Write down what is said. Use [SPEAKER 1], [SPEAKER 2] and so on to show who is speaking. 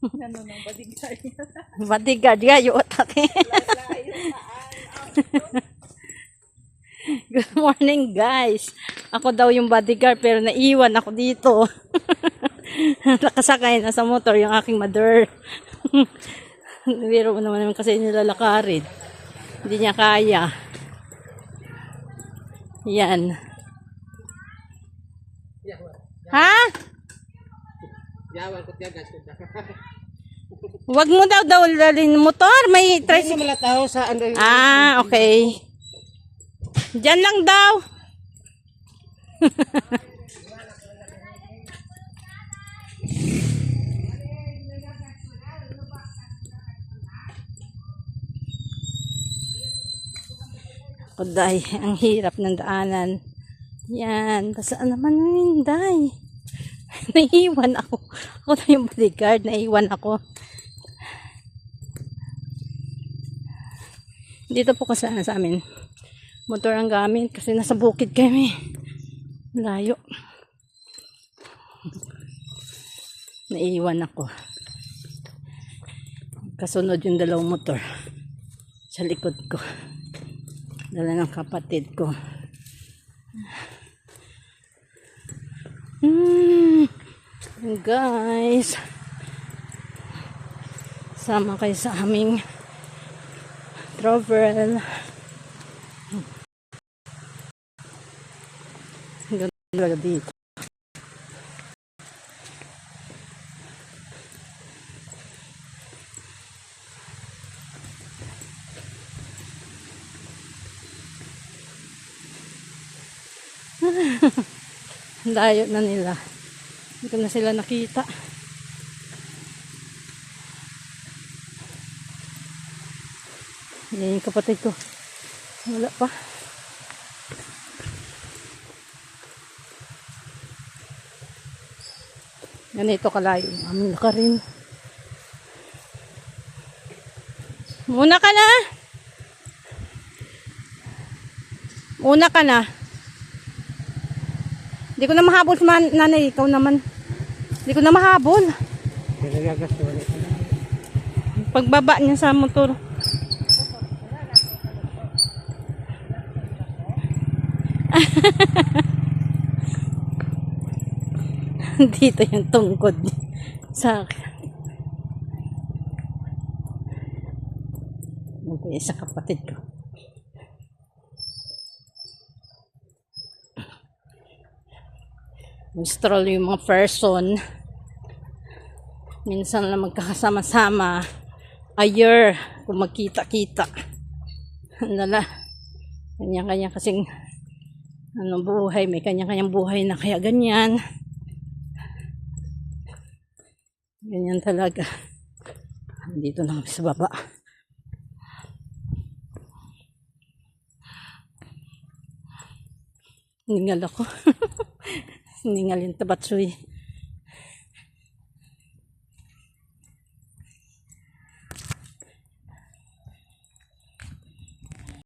[SPEAKER 1] Ano nang bodyguard niya?
[SPEAKER 2] Bodyguard nga yung atake. Good morning guys. Ako daw yung bodyguard pero naiwan ako dito. Nakasakay na sa motor yung aking mother. Biro mo naman kasi nilalakarin. Hindi niya kaya. Yan. Ha? Wag mo daw dalhin motor. May tricycle. Ah, okay. Diyan lang daw. Kuday, ang hirap ng daanan. Yan, basaan naman ng Inday. Naiiwan ako. Ako na yung bodyguard, naiiwan ako. Dito po kasi sa amin. Motor ang gamit kasi nasa bukid kami. Layo. Naiiwan ako. Kasunod yung dalawang motor sa likod ko. Dala ng kapatid ko. Guys, sama kayo sa aming travel. Ganda dito. Layo na nila. Hindi na sila nakita. Yan yung kapatid ko. Wala pa. Ganito kalayo. Amin ka rin. Muna ka na. Muna ka na. Hindi ko na mahabol si nanay. Ikaw naman. Hindi ko na mahabol. Pagbaba niya sa motor. Dito yung tungkod sa akin. Ito yung isa kapatid ko. Stroll yung mga person. Minsan lang magkakasama-sama. A year kung magkita-kita. Nala. Kanya-kanya kasing buhay. May kanya-kanyang buhay na kaya ganyan. Ganyan talaga. Dito na kami sa baba. Ningal ako. Ningal yung tabatsuy.